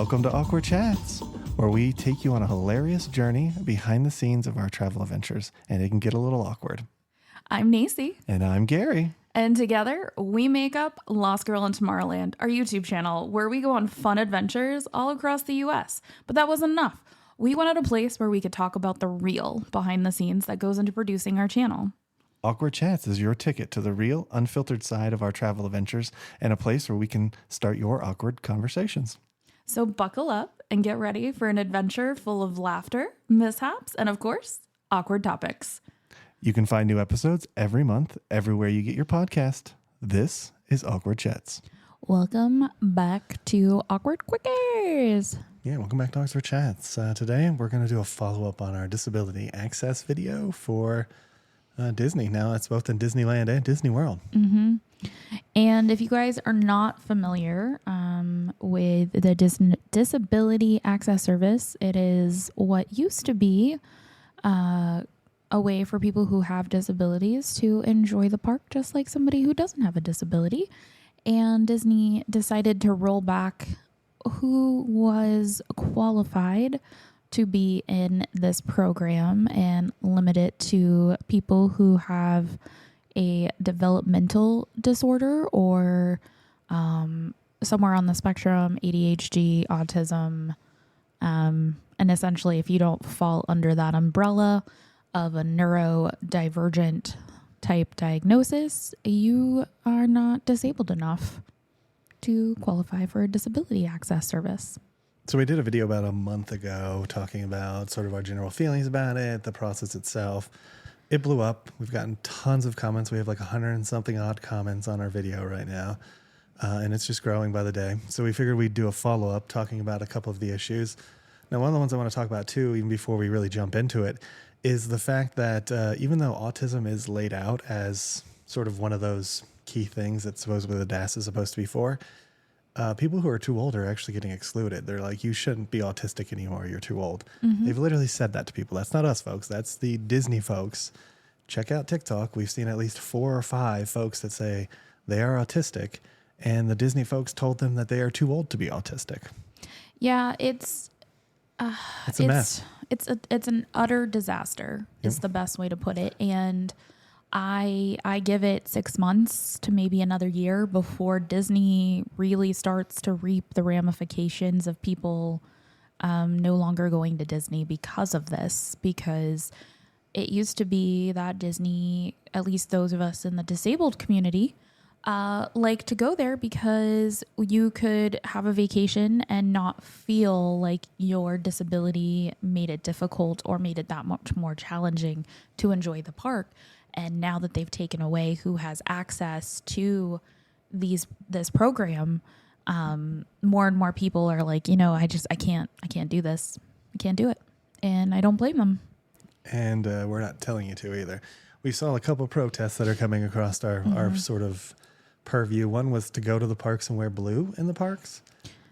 Welcome to Awkward Chats, where we take you on a hilarious journey behind the scenes of our travel adventures, and it can get a little awkward. I'm Nacy. And I'm Gary. And together, we make up Lost Girl in Tomorrowland, our YouTube channel, where we go on fun adventures all across the U.S. But that wasn't enough. We wanted a place where we could talk about the real behind the scenes that goes into producing our channel. Awkward Chats is your ticket to the real, unfiltered side of our travel adventures and a place where we can start your awkward conversations. So buckle up and get ready for an adventure full of laughter, mishaps, and of course, awkward topics. You can find new episodes every month, everywhere you get your podcast. This is Awkward Chats. Welcome back to Awkward Quickies. Yeah, welcome back to Awkward Chats. Today, we're going to do a follow-up on our disability access video for Disney. Now, it's both in Disneyland and Disney World. Mm-hmm. And if you guys are not familiar with the Disability Access Service, it is what used to be a way for people who have disabilities to enjoy the park just like somebody who doesn't have a disability. And Disney decided to roll back who was qualified to be in this program and limit it to people who have a developmental disorder or somewhere on the spectrum, ADHD, autism. And essentially, if you don't fall under that umbrella of a neurodivergent type diagnosis, you are not disabled enough to qualify for a disability access service. So we did a video about a month ago talking about sort of our general feelings about it, the process itself. It blew up. We've gotten tons of comments. We have like 100 and something odd comments on our video right now. And it's just growing by the day. So we figured we'd do a follow-up talking about a couple of the issues. Now, one of the ones I want to talk about too, even before we really jump into it, is the fact that even though autism is laid out as sort of one of those key things that supposedly the DAS is supposed to be for, people who are too old are actually getting excluded. They're like, you shouldn't be autistic anymore. You're too old. Mm-hmm. They've literally said that to people. That's not us, folks. That's the Disney folks. Check out TikTok. We've seen at least 4 or 5 folks that say they are autistic, and the Disney folks told them that they are too old to be autistic. Yeah, it's a mess. It's an utter disaster is the best way to put it. And I give it 6 months to maybe another year before Disney really starts to reap the ramifications of people no longer going to Disney because of this. Because it used to be that Disney, at least those of us in the disabled community, like to go there because you could have a vacation and not feel like your disability made it difficult or made it that much more challenging to enjoy the park. And now that they've taken away who has access to this program, more and more people are like, I can't do this. I can't do it. And I don't blame them. And we're not telling you to either. We saw a couple of protests that are coming across our sort of purview. One was to go to the parks and wear blue in the parks.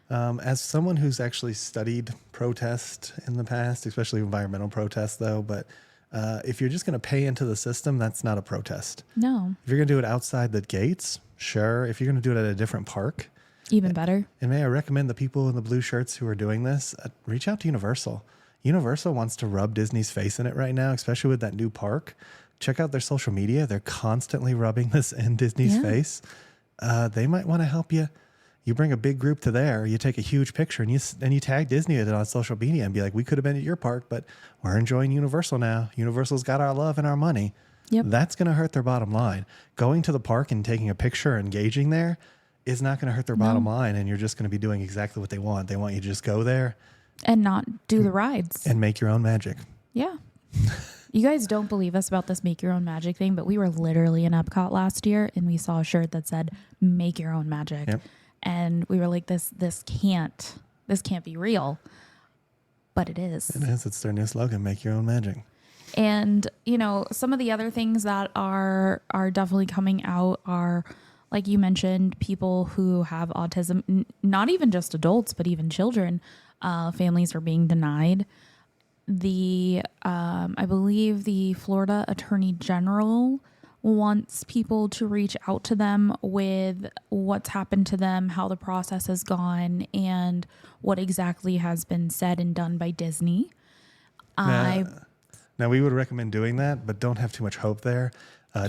As someone who's actually studied protest in the past, especially environmental protests though, but if you're just going to pay into the system, that's not a protest. No. If you're going to do it outside the gates, sure. If you're going to do it at a different park, even better. And may I recommend the people in the blue shirts who are doing this, reach out to Universal. Universal wants to rub Disney's face in it right now, especially with that new park. Check out their social media. They're constantly rubbing this in Disney's face. They might want to help you. You bring a big group to there, you take a huge picture, and you tag Disney with it on social media and be like, we could have been at your park, but we're enjoying Universal now. Universal's got our love and our money. Yep. That's going to hurt their bottom line. Going to the park and taking a picture, engaging there, is not going to hurt their bottom line, and you're just going to be doing exactly what they want. They want you to just go there. And not do the rides. And make your own magic. Yeah. You guys don't believe us about this make your own magic thing, but we were literally in Epcot last year and we saw a shirt that said make your own magic. Yep. And we were like, this can't be real. But it is. It is. It's their new slogan, make your own magic. And, some of the other things that are definitely coming out are, like you mentioned, people who have autism, not even just adults, but even children, families are being denied. I believe the Florida Attorney General wants people to reach out to them with what's happened to them, how the process has gone, and what exactly has been said and done by Disney. Now, we would recommend doing that, but don't have too much hope there.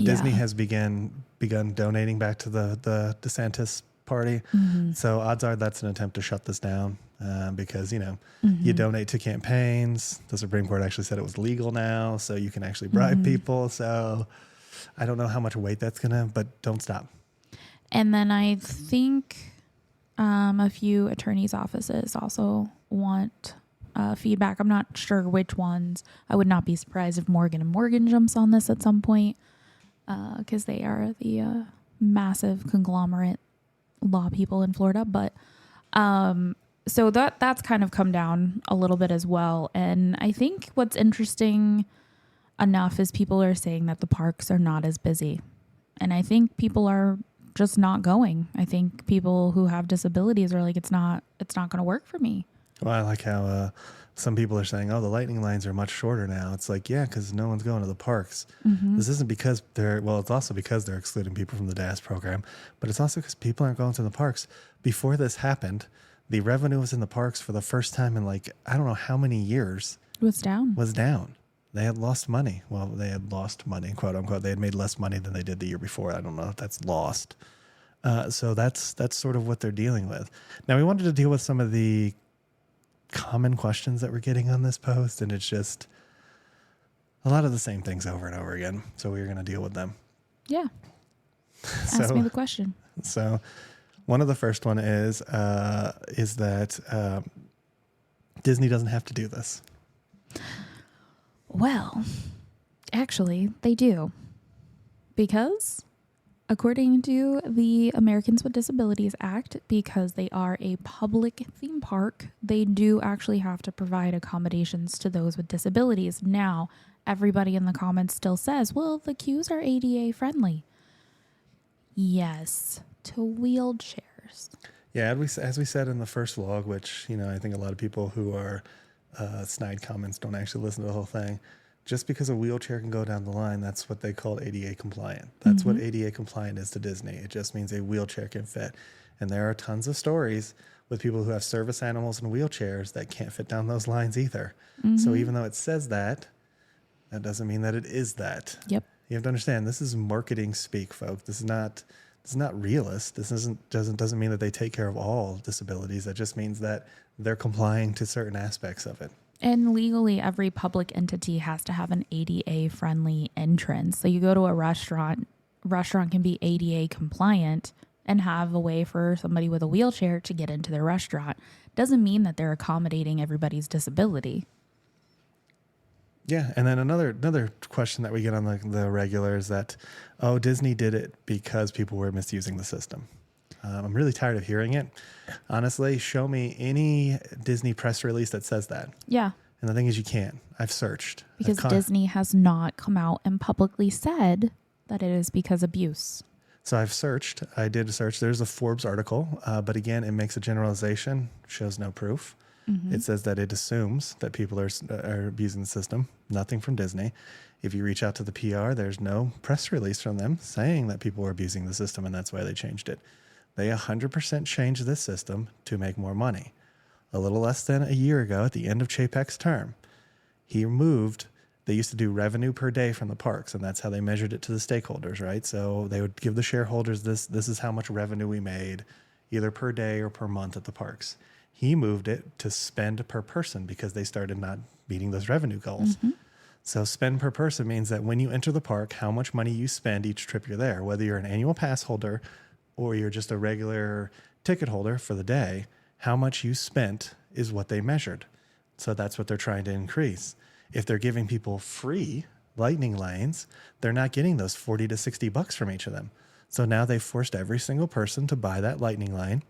Disney has begun donating back to the DeSantis party. So odds are that's an attempt to shut this down because, you donate to campaigns. The Supreme Court actually said it was legal now, so you can actually bribe people. So I don't know how much weight that's going to, but don't stop. And then I think a few attorneys' offices also want feedback. I'm not sure which ones. I would not be surprised if Morgan & Morgan jumps on this at some point because they are the massive conglomerate law people in Florida. But so that's kind of come down a little bit as well. And I think what's interesting enough is people are saying that the parks are not as busy. And I think people are just not going. I think people who have disabilities are like, it's not going to work for me. Well, I like how some people are saying, oh, the lightning lines are much shorter now. It's like, yeah, because no one's going to the parks. This isn't because it's also because they're excluding people from the DAS program, but it's also because people aren't going to the parks. Before this happened, the revenue was in the parks for the first time in I don't know how many years. Was down. They had lost money. Well, they had lost money, quote unquote. They had made less money than they did the year before. I don't know if that's lost. So that's sort of what they're dealing with. Now, we wanted to deal with some of the common questions that we're getting on this post, and it's just a lot of the same things over and over again. So we're going to deal with them. Yeah. Ask me the question. So one of the first one is that Disney doesn't have to do this. Well, actually, they do. Because according to the Americans with Disabilities Act, because they are a public theme park, they do actually have to provide accommodations to those with disabilities. Now, everybody in the comments still says, well, the queues are ADA friendly. Yes, to wheelchairs. Yeah, as we said in the first vlog, which, I think a lot of people who are snide comments don't actually listen to the whole thing. Just because a wheelchair can go down the line, that's what they call ADA compliant. That's what ADA compliant is to Disney. It just means a wheelchair can fit. And there are tons of stories with people who have service animals and wheelchairs that can't fit down those lines either. So even though it says that doesn't mean that it is that. Yep. You have to understand, this is marketing speak, folks. This is not realist. This doesn't mean that they take care of all disabilities. That just means that they're complying to certain aspects of it. And legally, every public entity has to have an ADA-friendly entrance. So you go to a restaurant can be ADA compliant and have a way for somebody with a wheelchair to get into their restaurant. Doesn't mean that they're accommodating everybody's disability. Yeah, and then another question that we get on the regular is that, oh, Disney did it because people were misusing the system. I'm really tired of hearing it. Honestly, show me any Disney press release that says that. Yeah. And the thing is, you can't. I've searched. Because Disney has not come out and publicly said that it is because abuse. So I've searched. I did search. There's a Forbes article, but again, it makes a generalization, shows no proof. It says that it assumes that people are abusing the system. Nothing from Disney. If you reach out to the PR, there's no press release from them saying that people were abusing the system, and that's why they changed it. They 100% changed this system to make more money. A little less than a year ago, at the end of Chapek's term, they used to do revenue per day from the parks, and that's how they measured it to the stakeholders, right? So they would give the shareholders this is how much revenue we made, either per day or per month at the parks. He moved it to spend per person because they started not meeting those revenue goals. So spend per person means that when you enter the park, how much money you spend each trip you're there, whether you're an annual pass holder or you're just a regular ticket holder for the day, how much you spent is what they measured. So that's what they're trying to increase. If they're giving people free lightning lanes, they're not getting those $40 to $60 from each of them. So now they've forced every single person to buy that lightning lane.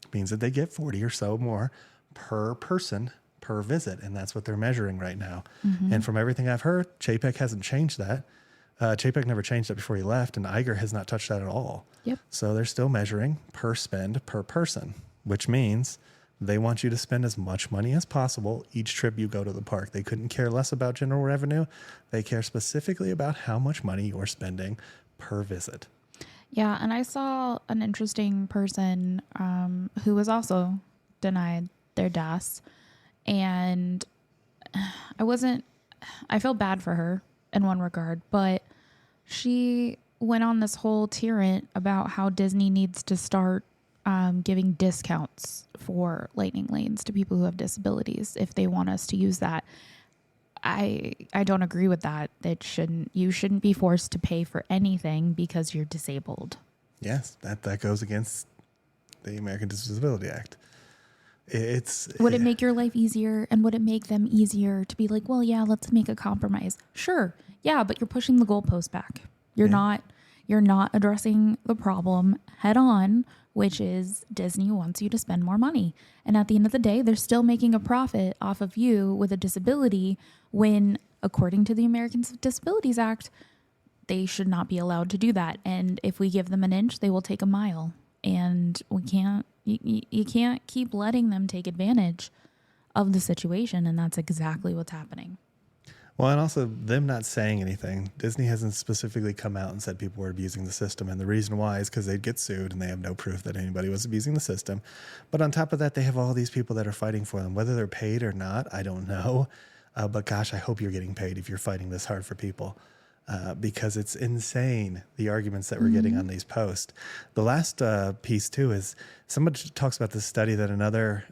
It means that they get 40 or so more per person per visit. And that's what they're measuring right now. And from everything I've heard, Chapek hasn't changed that. Chapek never changed it before he left, and Iger has not touched that at all. Yep. So they're still measuring per spend per person, which means They want you to spend as much money as possible each trip you go to the park. They couldn't care less about general revenue. They care specifically about how much money you're spending per visit. Yeah, and I saw an interesting person who was also denied their DAS, and I feel bad for her in one regard, but she went on this whole tirade about how Disney needs to start giving discounts for lightning lanes to people who have disabilities if they want us to use that. I don't agree with that. You shouldn't be forced to pay for anything because you're disabled. Yes, that goes against the American Disability Act. Would it make your life easier, and would it make them easier to be like, well, yeah, let's make a compromise? Sure. Yeah, but you're pushing the goalpost back. You're not addressing the problem head on, which is Disney wants you to spend more money. And at the end of the day, they're still making a profit off of you with a disability when, according to the Americans with Disabilities Act, they should not be allowed to do that. And if we give them an inch, they will take a mile. And you can't keep letting them take advantage of the situation. And that's exactly what's happening. Well, and also them not saying anything. Disney hasn't specifically come out and said people were abusing the system. And the reason why is because they'd get sued and they have no proof that anybody was abusing the system. But on top of that, they have all these people that are fighting for them. Whether they're paid or not, I don't know. But gosh, I hope you're getting paid if you're fighting this hard for people. Because it's insane, the arguments that we're getting on these posts. The last piece, too, is somebody talks about this study that another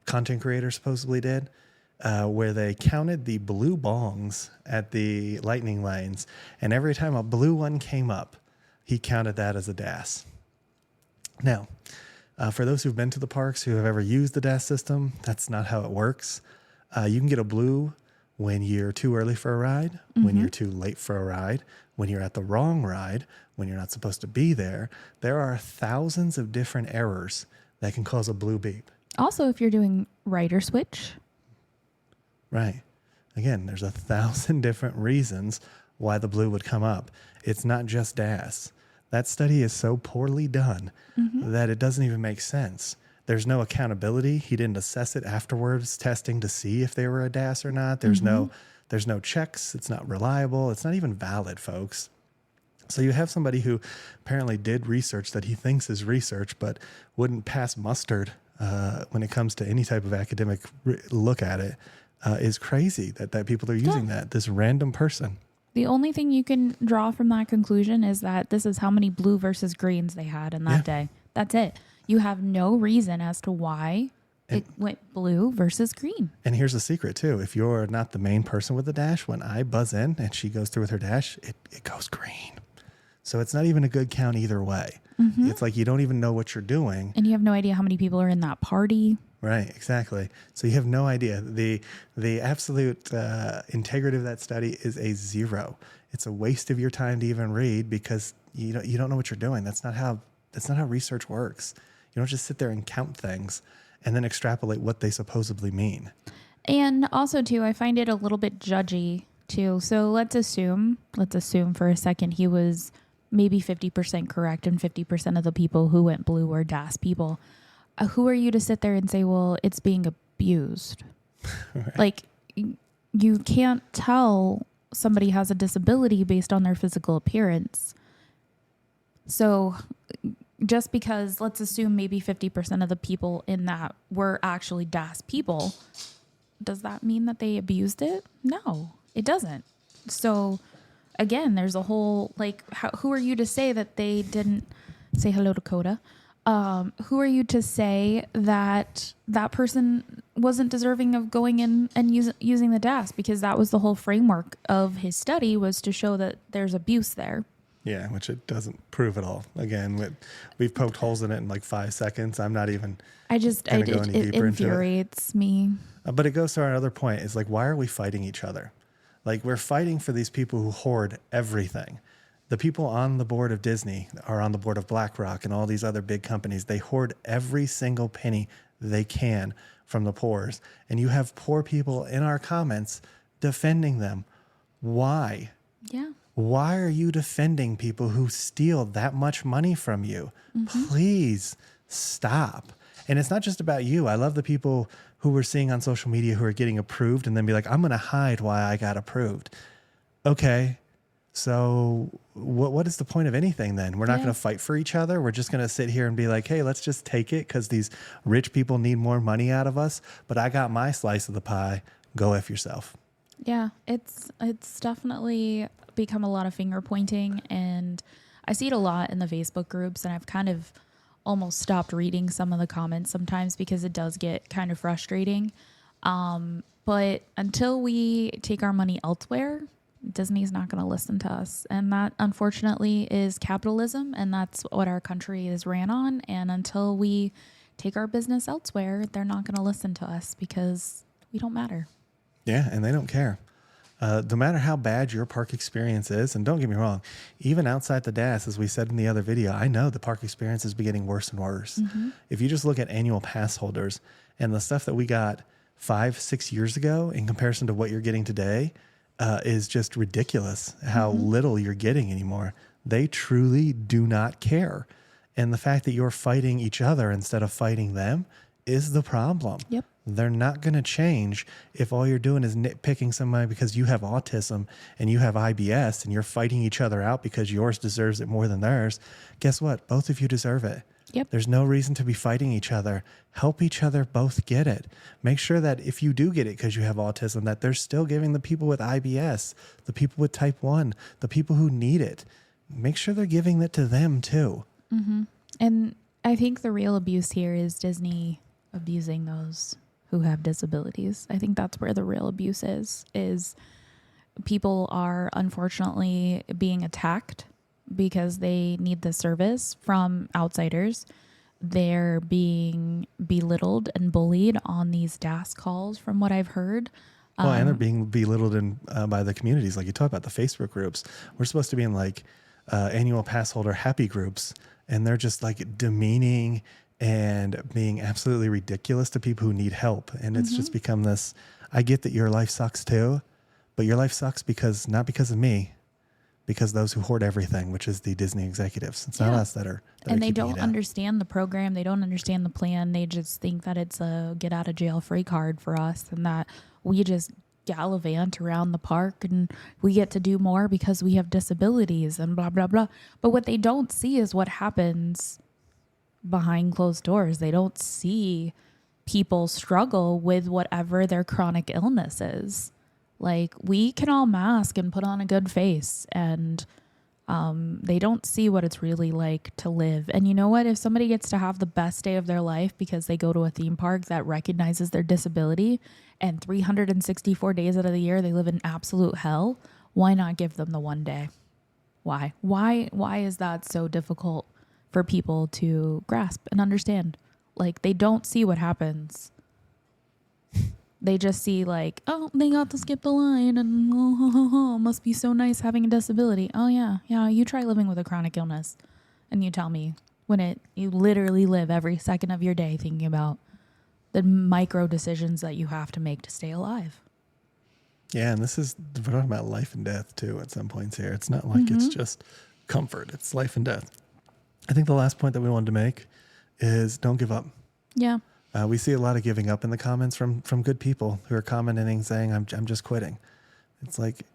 content creator supposedly did, where they counted the blue bongs at the lightning lanes, and every time a blue one came up, he counted that as a DAS. Now, for those who've been to the parks, who have ever used the DAS system, that's not how it works. You can get a blue when you're too early for a ride, when you're too late for a ride, when you're at the wrong ride, when you're not supposed to be there. There are thousands of different errors that can cause a blue beep. Also, if you're doing rider switch. Right. Again, there's 1,000 different reasons why the blue would come up. It's not just DAS. That study is so poorly done that it doesn't even make sense. There's no accountability. He didn't assess it afterwards, testing to see if they were a DAS or not. There's no checks. It's not reliable. It's not even valid, folks. So you have somebody who apparently did research that he thinks is research, but wouldn't pass mustard when it comes to any type of academic look at it. Is crazy that people are using that, this random person. The only thing you can draw from that conclusion is that this is how many blue versus greens they had in that day. That's it. You have no reason as to why it went blue versus green. And here's the secret, too. If you're not the main person with the dash, when I buzz in and she goes through with her dash, it goes green. So it's not even a good count either way. It's like you don't even know what you're doing. And you have no idea how many people are in that party. Right, exactly. So you have no idea. The absolute integrity of that study is a 0. It's a waste of your time to even read because you don't know what you're doing. That's not how research works. You don't just sit there and count things and then extrapolate what they supposedly mean. And also, too, I find it a little bit judgy, too. So let's assume for a second he was maybe 50% correct and 50% of the people who went blue were DAS people. Who are you to sit there and say, well, it's being abused? Right. Like, you can't tell somebody has a disability based on their physical appearance. So just because, let's assume maybe 50% of the people in that were actually DAS people, does that mean that they abused it? No, it doesn't. So again, there's a whole, like, who are you to say that they didn't say hello to Coda? Who are you to say that that person wasn't deserving of going in and using the DAS? Because that was the whole framework of his study, was to show that there's abuse there. Yeah, which it doesn't prove at all. Again, we've poked holes in it in like 5 seconds. I'm not even it infuriates me. But it goes to our other point. Is like, why are we fighting each other? Like, we're fighting for these people who hoard everything. The people on the board of Disney are on the board of BlackRock and all these other big companies. They hoard every single penny they can from the poors. And you have poor people in our comments defending them. Why? Yeah. Why are you defending people who steal that much money from you? Please stop. And it's not just about you. I love the people who we're seeing on social media who are getting approved and then be like, I'm going to hide why I got approved. Okay. So what is the point of anything then? We're not going to fight for each other. We're just going to sit here and be like, hey, let's just take it because these rich people need more money out of us. But I got my slice of the pie. Go F yourself. Yeah, it's definitely become a lot of finger pointing, and I see it a lot in the Facebook groups, and I've kind of almost stopped reading some of the comments sometimes because it does get kind of frustrating. But until we take our money elsewhere, Disney's not going to listen to us. And that, unfortunately, is capitalism, and that's what our country is ran on. And until we take our business elsewhere, they're not going to listen to us because we don't matter. Yeah, and they don't care. No matter how bad your park experience is, and don't get me wrong, even outside the DAS, as we said in the other video, I know the park experience is getting worse and worse. Mm-hmm. If you just look at annual pass holders and the stuff that we got 5-6 years ago in comparison to what you're getting today, is just ridiculous how little you're getting anymore. They truly do not care. And the fact that you're fighting each other instead of fighting them is the problem. Yep. They're not going to change if all you're doing is nitpicking somebody because you have autism and you have IBS and you're fighting each other out because yours deserves it more than theirs. Guess what? Both of you deserve it. Yep. There's no reason to be fighting each other. Help each other both get it. Make sure that if you do get it because you have autism, that they're still giving the people with IBS, the people with type 1, the people who need it. Make sure they're giving it to them too. Mm-hmm. And I think the real abuse here is Disney abusing those who have disabilities. I think that's where the real abuse is people are unfortunately being attacked because they need the service from outsiders. They're being belittled and bullied on these DAS calls from what I've heard. Well, and they're being belittled by the communities. Like you talk about the Facebook groups. We're supposed to be in like annual pass holder happy groups, and they're just like demeaning and being absolutely ridiculous to people who need help. And it's just become this, I get that your life sucks too, but your life sucks not because of me, because those who hoard everything, which is the Disney executives. It's not us that are and they don't understand the program. They don't understand the plan. They just think that it's a get out of jail free card for us, and that we just gallivant around the park and we get to do more because we have disabilities and blah, blah, blah. But what they don't see is what happens behind closed doors. They don't see people struggle with whatever their chronic illness is. Like, we can all mask and put on a good face, and they don't see what it's really like to live. And you know what? If somebody gets to have the best day of their life because they go to a theme park that recognizes their disability, and 364 days out of the year they live in absolute hell, why not give them the one day? Why? Why is that so difficult for people to grasp and understand? Like, they don't see what happens. They just see like, oh, they got to skip the line, and must be so nice having a disability. Oh yeah, you try living with a chronic illness, and you tell me you literally live every second of your day thinking about the micro decisions that you have to make to stay alive. Yeah, and we're talking about life and death too at some points here. It's not like it's just comfort. It's life and death. I think the last point that we wanted to make is don't give up. Yeah. We see a lot of giving up in the comments from good people who are commenting saying, I'm just quitting. It's like,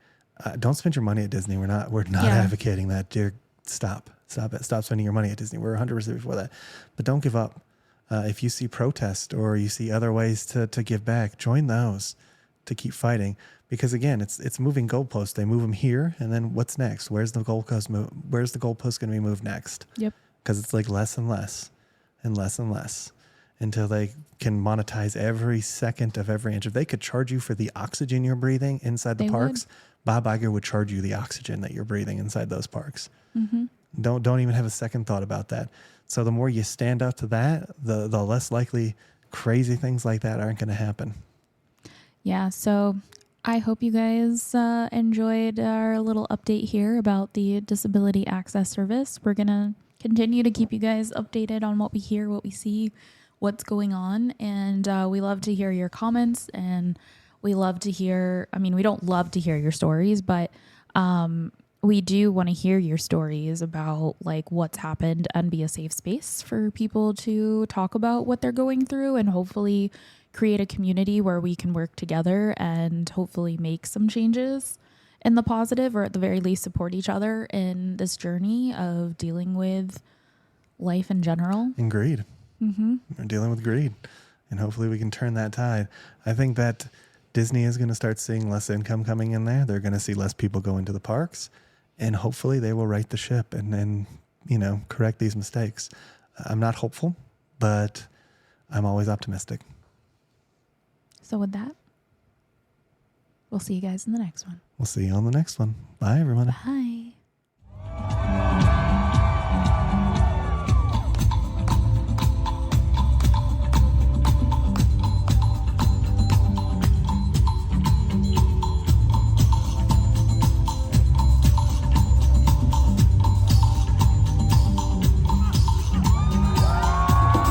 don't spend your money at Disney. We're not advocating that. Dear, stop it. Stop spending your money at Disney. We're 100% before that. But don't give up. If you see protest or you see other ways to give back, join those to keep fighting. Because again, it's moving goalposts. They move them here, and then what's next? Where's the goalpost going to be moved next? Yep. Because it's like less and less and less and less until they can monetize every second of every inch. If they could charge you for the oxygen you're breathing inside the parks, Bob Iger would charge you the oxygen that you're breathing inside those parks. Mm-hmm. Don't even have a second thought about that. So the more you stand up to that, the less likely crazy things like that aren't going to happen. Yeah. So I hope you guys enjoyed our little update here about the Disability Access Service. We're going to continue to keep you guys updated on what we hear, what we see, what's going on. And we love to hear your comments, and we love to hear, we don't love to hear your stories, but we do want to hear your stories about like what's happened and be a safe space for people to talk about what they're going through, and hopefully create a community where we can work together and hopefully make some changes in the positive, or at the very least support each other in this journey of dealing with life in general. And greed. Mm-hmm. We're dealing with greed. And hopefully we can turn that tide. I think that Disney is going to start seeing less income coming in there. They're going to see less people go into the parks. And hopefully they will right the ship and correct these mistakes. I'm not hopeful, but I'm always optimistic. So with that, we'll see you guys in the next one. We'll see you on the next one. Bye, everyone. Bye.